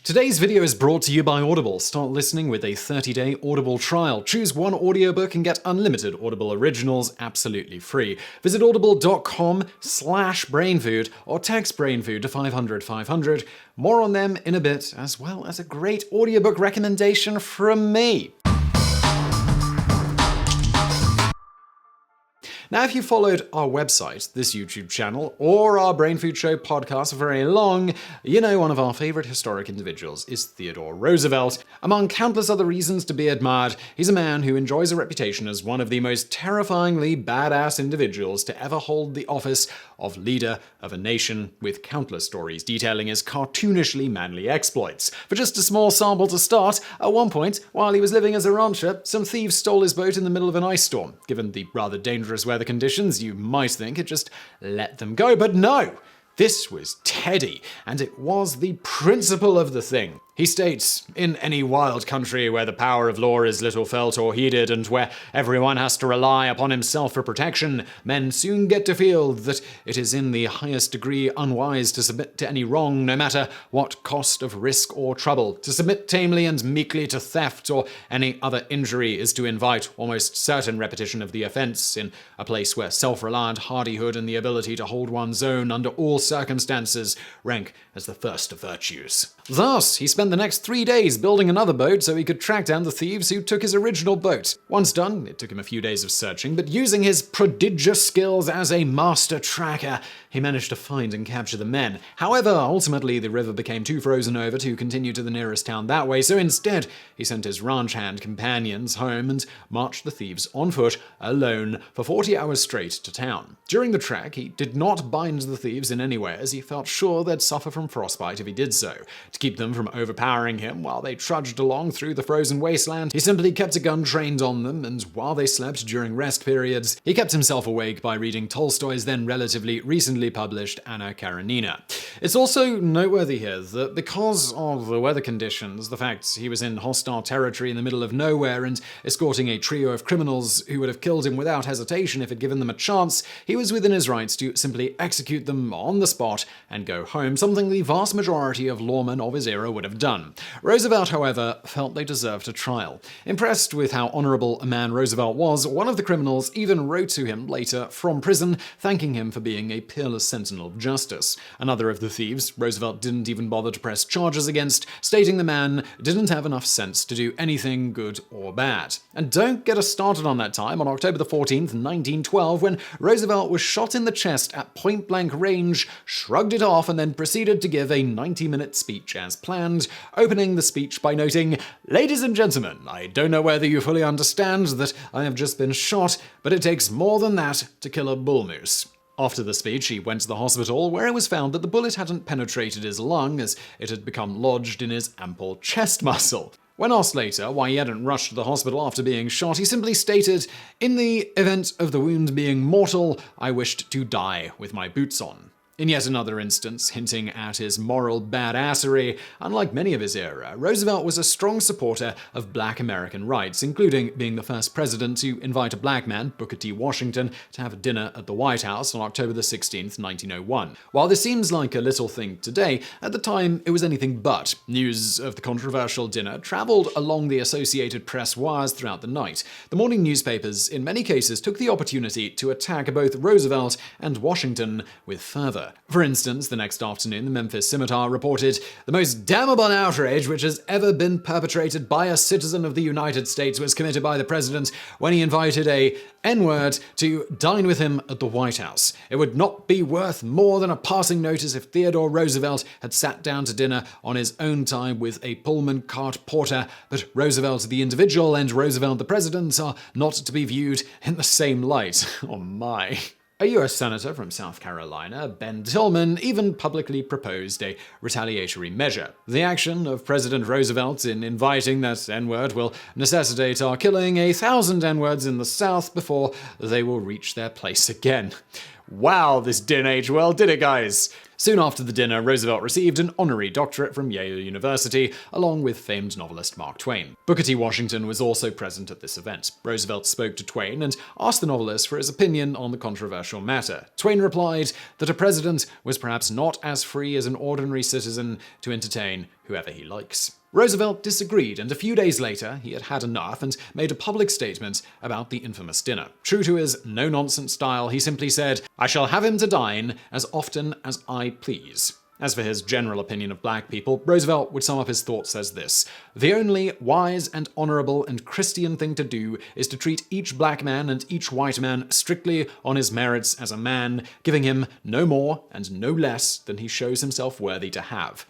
Today's video is brought to you by Audible. Start listening with a 30-day Audible trial. Choose one audiobook and get unlimited Audible originals absolutely free. Visit audible.com/brainfood or text brainfood to 500 500. More on them in a bit, as well as a great audiobook recommendation from me. Now, if you followed our website, this YouTube channel, or our Brain Food Show podcast for very long, you know one of our favorite historic individuals is Theodore Roosevelt. Among countless other reasons to be admired, he's a man who enjoys a reputation as one of the most terrifyingly badass individuals to ever hold the office of leader of a nation, with countless stories detailing his cartoonishly manly exploits. For just a small sample to start, at one point, while he was living as a rancher, some thieves stole his boat in the middle of an ice storm. Given the rather dangerous weather conditions, you might think it just let them go, but no! This was Teddy, and it was the principle of the thing. He states, in any wild country where the power of law is little felt or heeded and where everyone has to rely upon himself for protection, men soon get to feel that it is in the highest degree unwise to submit to any wrong, no matter what cost of risk or trouble. To submit tamely and meekly to theft or any other injury is to invite almost certain repetition of the offense in a place where self-reliant hardihood and the ability to hold one's own under all circumstances rank as the first of virtues. Thus, he spent the next 3 days building another boat so he could track down the thieves who took his original boat. Once done, it took him a few days of searching, but using his prodigious skills as a master tracker, he managed to find and capture the men. However, ultimately the river became too frozen over to continue to the nearest town that way, so instead he sent his ranch hand companions home and marched the thieves on foot, alone, for 40 hours straight to town. During the trek, he did not bind the thieves in any way, as he felt sure they'd suffer from frostbite if he did so. To keep them from overpowering him while they trudged along through the frozen wasteland, he simply kept a gun trained on them, and while they slept during rest periods, he kept himself awake by reading Tolstoy's then relatively recently published Anna Karenina. It's also noteworthy here that because of the weather conditions, the fact he was in hostile territory in the middle of nowhere and escorting a trio of criminals who would have killed him without hesitation if he'd given them a chance, he was within his rights to simply execute them on the spot and go home, something the vast majority of lawmen of his era would have done. Roosevelt, however, felt they deserved a trial. Impressed with how honorable a man Roosevelt was, one of the criminals even wrote to him later from prison, thanking him for being a peerless sentinel of justice. Another of the thieves, Roosevelt didn't even bother to press charges against, stating the man didn't have enough sense to do anything good or bad. And don't get us started on that time on October the 14th, 1912, when Roosevelt was shot in the chest at point-blank range, shrugged it off, and then proceeded to give a 90-minute speech as planned, opening the speech by noting, "Ladies and gentlemen, I don't know whether you fully understand that I have just been shot, but it takes more than that to kill a bull moose." After the speech, he went to the hospital, where it was found that the bullet hadn't penetrated his lung, as it had become lodged in his ample chest muscle. When asked later why he hadn't rushed to the hospital after being shot, he simply stated, "In the event of the wound being mortal, I wished to die with my boots on." In yet another instance, hinting at his moral badassery, unlike many of his era, Roosevelt was a strong supporter of black American rights, including being the first president to invite a black man, Booker T. Washington, to have dinner at the White House on October the 16th, 1901. While this seems like a little thing today, at the time it was anything but. News of the controversial dinner traveled along the Associated Press wires throughout the night. The morning newspapers, in many cases, took the opportunity to attack both Roosevelt and Washington with fervor. For instance, the next afternoon, the Memphis Scimitar reported, "The most damnable outrage which has ever been perpetrated by a citizen of the United States was committed by the president when he invited a N-word to dine with him at the White House. It would not be worth more than a passing notice if Theodore Roosevelt had sat down to dinner on his own time with a Pullman cart porter, but Roosevelt the individual and Roosevelt the president are not to be viewed in the same light." Oh my. A U.S. Senator from South Carolina, Ben Tillman, even publicly proposed a retaliatory measure. The action of President Roosevelt in inviting that N-word will necessitate our killing 1,000 N-words in the South before they will reach their place again. Wow, this didn't age well, did it, guys? Soon after the dinner, Roosevelt received an honorary doctorate from Yale University, along with famed novelist Mark Twain. Booker T. Washington was also present at this event. Roosevelt spoke to Twain and asked the novelist for his opinion on the controversial matter. Twain replied that a president was perhaps not as free as an ordinary citizen to entertain whoever he likes. Roosevelt disagreed, and a few days later, he had had enough and made a public statement about the infamous dinner. True to his no-nonsense style, he simply said, "I shall have him to dine as often as I please." As for his general opinion of black people, Roosevelt would sum up his thoughts as this: "The only wise and honorable and Christian thing to do is to treat each black man and each white man strictly on his merits as a man, giving him no more and no less than he shows himself worthy to have."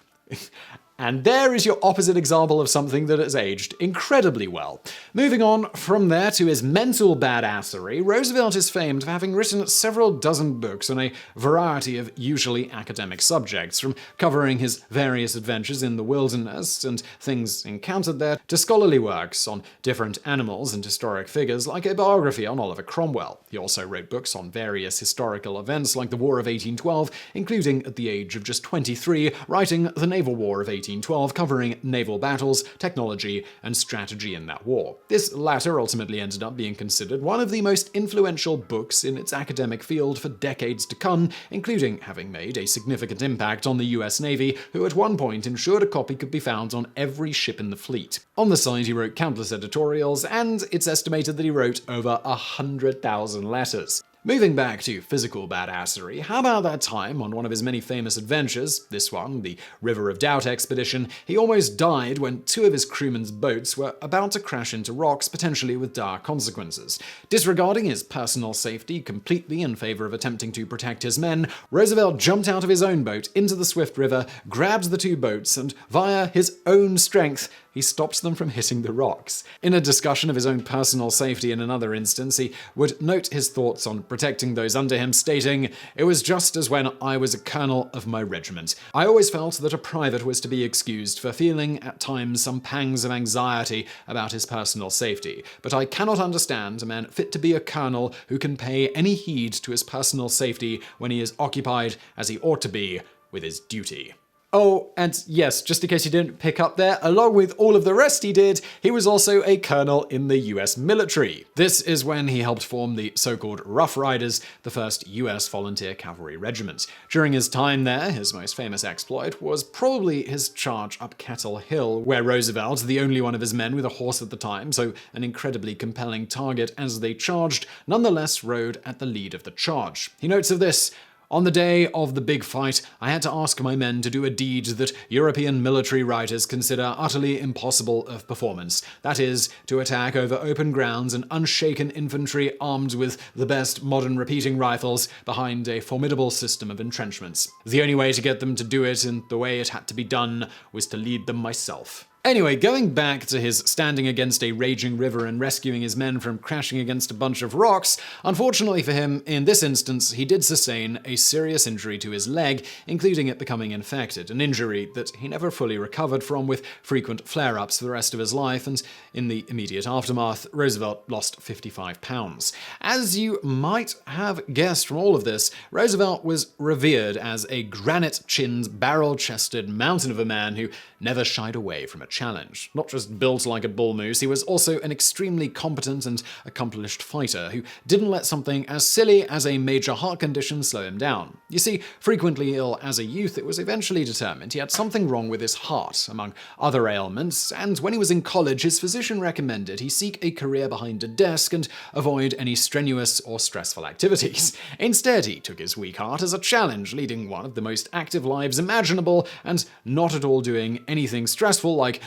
And there is your opposite example of something that has aged incredibly well. Moving on from there to his mental badassery, Roosevelt is famed for having written several dozen books on a variety of usually academic subjects, from covering his various adventures in the wilderness and things encountered there, to scholarly works on different animals and historic figures, like a biography on Oliver Cromwell. He also wrote books on various historical events like the War of 1812, including at the age of just 23, writing The Naval War of 1812, covering naval battles, technology, and strategy in that war. This latter ultimately ended up being considered one of the most influential books in its academic field for decades to come, including having made a significant impact on the US Navy, who at one point ensured a copy could be found on every ship in the fleet. On the side, he wrote countless editorials, and it's estimated that he wrote over 100,000 letters. Moving back to physical badassery, how about that time on one of his many famous adventures, this one, the River of Doubt expedition, he almost died when two of his crewmen's boats were about to crash into rocks, potentially with dire consequences. Disregarding his personal safety completely in favor of attempting to protect his men, Roosevelt jumped out of his own boat into the swift river, grabbed the two boats, and via his own strength, he stopped them from hitting the rocks. In a discussion of his own personal safety in another instance, he would note his thoughts on protecting those under him, stating, "It was just as when I was a colonel of my regiment. I always felt that a private was to be excused for feeling at times some pangs of anxiety about his personal safety, but I cannot understand a man fit to be a colonel who can pay any heed to his personal safety when he is occupied, as he ought to be, with his duty." Oh, and yes, just in case you didn't pick up there, along with all of the rest he did, he was also a colonel in the US military. This is when he helped form the so-called Rough Riders, the first US volunteer cavalry regiment. During his time there, his most famous exploit was probably his charge up Kettle Hill, where Roosevelt, the only one of his men with a horse at the time, so an incredibly compelling target as they charged, nonetheless rode at the lead of the charge. He notes of this: "On the day of the big fight, I had to ask my men to do a deed that European military writers consider utterly impossible of performance. That is, to attack over open grounds an unshaken infantry armed with the best modern repeating rifles behind a formidable system of entrenchments. The only way to get them to do it in the way it had to be done was to lead them myself." Anyway, going back to his standing against a raging river and rescuing his men from crashing against a bunch of rocks, unfortunately for him, in this instance, he did sustain a serious injury to his leg, including it becoming infected, an injury that he never fully recovered from, with frequent flare-ups for the rest of his life, and in the immediate aftermath, Roosevelt lost 55 pounds. As you might have guessed from all of this, Roosevelt was revered as a granite-chinned, barrel-chested mountain of a man who never shied away from a challenge. Not just built like a bull moose, he was also an extremely competent and accomplished fighter who didn't let something as silly as a major heart condition slow him down. You see, frequently ill as a youth, it was eventually determined he had something wrong with his heart, among other ailments, and when he was in college, his physician recommended he seek a career behind a desk and avoid any strenuous or stressful activities. Instead, he took his weak heart as a challenge, leading one of the most active lives imaginable, and not at all doing anything stressful like,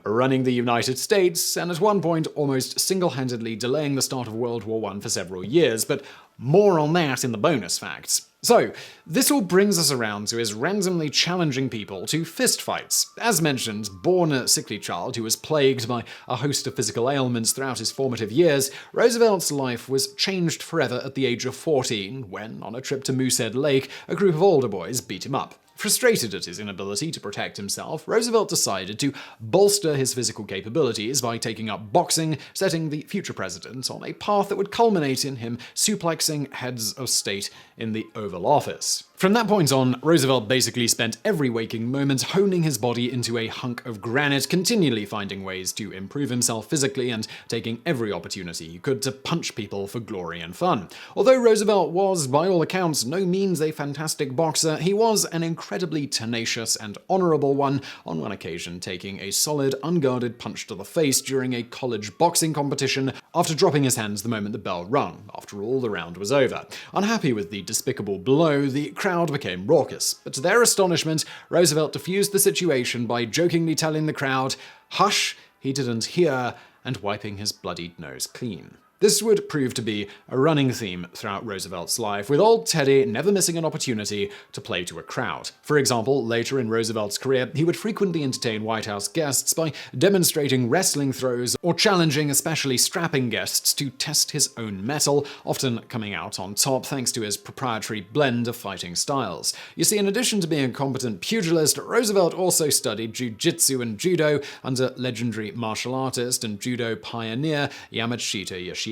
running the United States, and at one point almost single-handedly delaying the start of World War I for several years, but more on that in the bonus facts. So, this all brings us around to his randomly challenging people to fistfights. As mentioned, born a sickly child who was plagued by a host of physical ailments throughout his formative years, Roosevelt's life was changed forever at the age of 14, when, on a trip to Moosehead Lake, a group of older boys beat him up. Frustrated at his inability to protect himself, Roosevelt decided to bolster his physical capabilities by taking up boxing, setting the future president on a path that would culminate in him suplexing heads of state in the Oval Office. From that point on, Roosevelt basically spent every waking moment honing his body into a hunk of granite, continually finding ways to improve himself physically and taking every opportunity he could to punch people for glory and fun. Although Roosevelt was, by all accounts, no means a fantastic boxer, he was an incredibly tenacious and honorable one, on one occasion taking a solid, unguarded punch to the face during a college boxing competition after dropping his hands the moment the bell rung. After all, the round was over. Unhappy with the despicable blow, the crowd became raucous, but to their astonishment, Roosevelt diffused the situation by jokingly telling the crowd, "Hush, he didn't hear," and wiping his bloodied nose clean. This would prove to be a running theme throughout Roosevelt's life, with old Teddy never missing an opportunity to play to a crowd. For example, later in Roosevelt's career, he would frequently entertain White House guests by demonstrating wrestling throws or challenging especially strapping guests to test his own mettle, often coming out on top thanks to his proprietary blend of fighting styles. You see, in addition to being a competent pugilist, Roosevelt also studied jiu-jitsu and judo under legendary martial artist and judo pioneer Yamashita Yoshiaki.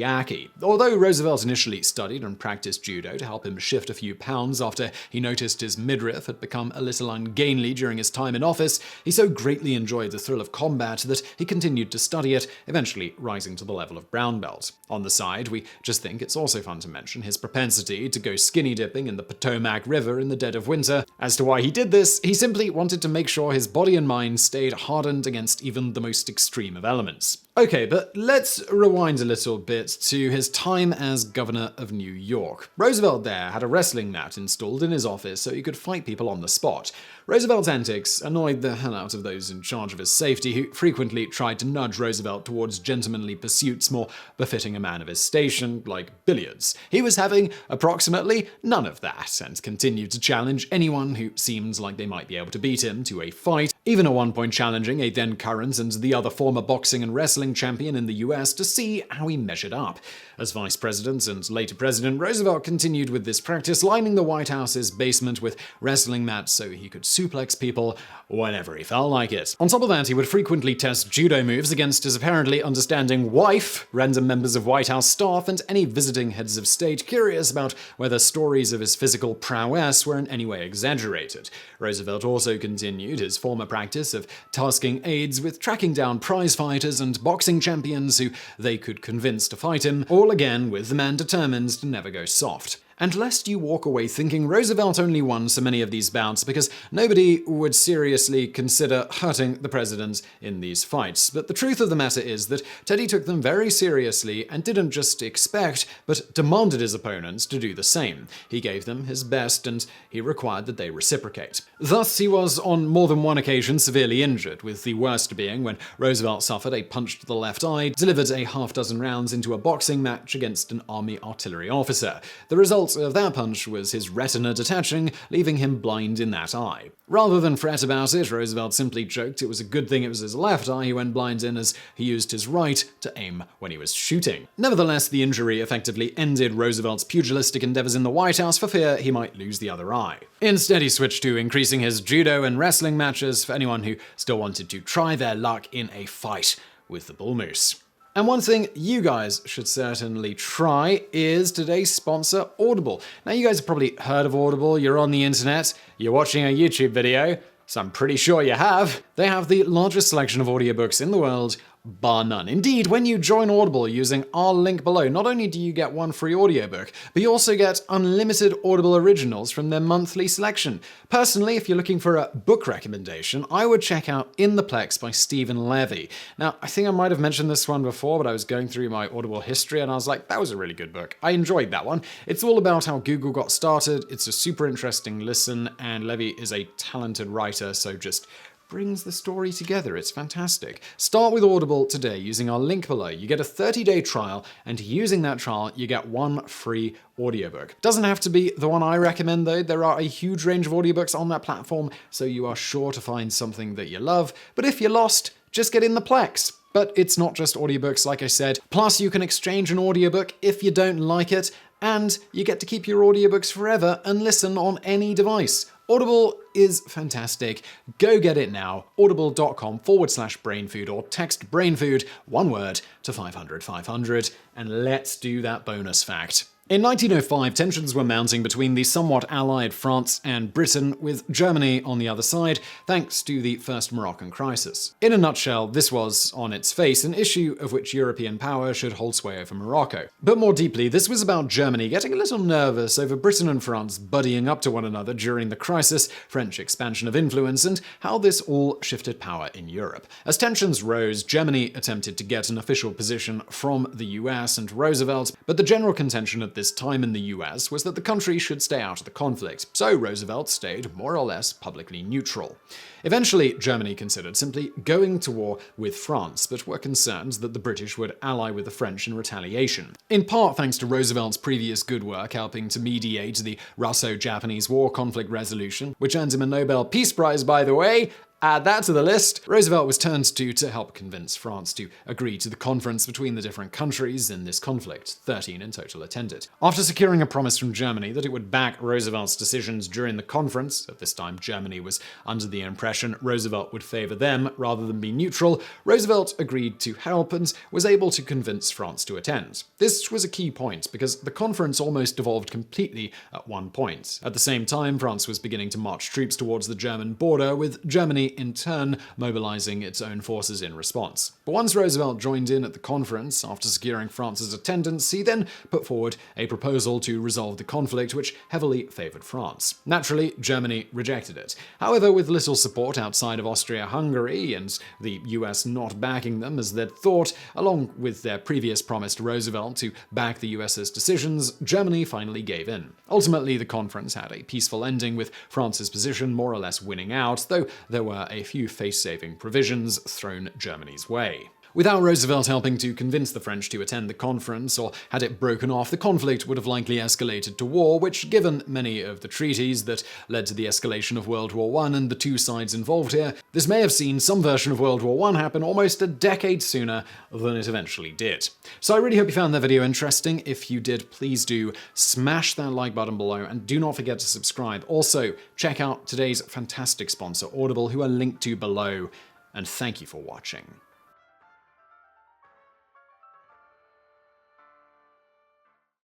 Although Roosevelt initially studied and practiced judo to help him shift a few pounds after he noticed his midriff had become a little ungainly during his time in office, he so greatly enjoyed the thrill of combat that he continued to study it, eventually rising to the level of brown belt. On the side, we just think it's also fun to mention his propensity to go skinny dipping in the Potomac River in the dead of winter. As to why he did this, he simply wanted to make sure his body and mind stayed hardened against even the most extreme of elements. Okay, but let's rewind a little bit to his time as governor of New York. Roosevelt there had a wrestling mat installed in his office so he could fight people on the spot. Roosevelt's antics annoyed the hell out of those in charge of his safety, who frequently tried to nudge Roosevelt towards gentlemanly pursuits more befitting a man of his station, like billiards. He was having approximately none of that, and continued to challenge anyone who seemed like they might be able to beat him to a fight, even at one point challenging a then current and the other former boxing and wrestling champion in the US to see how he measured up. As vice president and later president, Roosevelt continued with this practice, lining the White House's basement with wrestling mats so he could suplex people whenever he felt like it. On top of that, he would frequently test judo moves against his apparently understanding wife, random members of White House staff, and any visiting heads of state curious about whether stories of his physical prowess were in any way exaggerated. Roosevelt also continued his former practice of tasking aides with tracking down prize fighters and boxing champions who they could convince to fight him, all again with the man determined to never go soft. And lest you walk away thinking Roosevelt only won so many of these bouts because nobody would seriously consider hurting the president in these fights. But the truth of the matter is that Teddy took them very seriously and didn't just expect, but demanded his opponents to do the same. He gave them his best and he required that they reciprocate. Thus, he was on more than one occasion severely injured, with the worst being when Roosevelt suffered a punch to the left eye, delivered a half-dozen rounds into a boxing match against an army artillery officer. The result of that punch was his retina detaching, leaving him blind in that eye. Rather than fret about it, Roosevelt simply joked it was a good thing it was his left eye he went blind in, as he used his right to aim when he was shooting. Nevertheless, the injury effectively ended Roosevelt's pugilistic endeavors in the White House for fear he might lose the other eye. Instead, he switched to increasing his judo and wrestling matches for anyone who still wanted to try their luck in a fight with the bull moose. And one thing you guys should certainly try is today's sponsor, Audible. Now, you guys have probably heard of Audible. You're on the internet, you're watching a YouTube video, so I'm pretty sure you have. They have the largest selection of audiobooks in the world, bar none. Indeed, when you join Audible using our link below, not only do you get one free audiobook, but you also get unlimited Audible originals from their monthly selection. Personally, if you're looking for a book recommendation, I would check out In the Plex by Stephen Levy. Now, I think I might have mentioned this one before, but I was going through my Audible history and I was like, that was a really good book. I enjoyed that one. It's all about how Google got started. It's a super interesting listen, and Levy is a talented writer, so just brings the story together. It's fantastic. Start with Audible today using our link below. You get a 30-day trial, and using that trial, you get one free audiobook. Doesn't have to be the one I recommend, though. There are a huge range of audiobooks on that platform, so you are sure to find something that you love. But if you're lost, just get In the Plex. But it's not just audiobooks, like I said. Plus, you can exchange an audiobook if you don't like it, and you get to keep your audiobooks forever and listen on any device. Audible is fantastic. Go get it now. Audible.com/brainfood or text brainfood, one word, to 500 500, and let's do that bonus fact. In 1905, tensions were mounting between the somewhat allied France and Britain, with Germany on the other side, thanks to the First Moroccan Crisis. In a nutshell, this was, on its face, an issue of which European power should hold sway over Morocco. But more deeply, this was about Germany getting a little nervous over Britain and France buddying up to one another during the crisis, French expansion of influence, and how this all shifted power in Europe. As tensions rose, Germany attempted to get an official position from the US and Roosevelt, but the general contention at this time in the US was that the country should stay out of the conflict, so Roosevelt stayed more or less publicly neutral. Eventually, Germany considered simply going to war with France, but were concerned that the British would ally with the French in retaliation. In part thanks to Roosevelt's previous good work helping to mediate the Russo-Japanese War conflict resolution, which earned him a Nobel Peace Prize, by the way. Add that to the list. Roosevelt was turned to help convince France to agree to the conference between the different countries in this conflict. 13 in total attended. After securing a promise from Germany that it would back Roosevelt's decisions during the conference, at this time Germany was under the impression Roosevelt would favor them rather than be neutral, Roosevelt agreed to help and was able to convince France to attend. This was a key point because the conference almost devolved completely at one point. At the same time, France was beginning to march troops towards the German border, with Germany in turn mobilizing its own forces in response. But once Roosevelt joined in at the conference, after securing France's attendance, he then put forward a proposal to resolve the conflict which heavily favored France. Naturally, Germany rejected it. However, with little support outside of Austria-Hungary and the US not backing them as they'd thought, along with their previous promise to Roosevelt to back the US's decisions, Germany finally gave in. Ultimately, the conference had a peaceful ending, with France's position more or less winning out, though there were a few face-saving provisions thrown Germany's way. Without Roosevelt helping to convince the French to attend the conference, or had it broken off, the conflict would have likely escalated to war, which, given many of the treaties that led to the escalation of World War I and the two sides involved here, this may have seen some version of World War I happen almost a decade sooner than it eventually did. So I really hope you found that video interesting. If you did, please do smash that like button below and do not forget to subscribe. Also, check out today's fantastic sponsor, Audible, who are linked to below, and thank you for watching.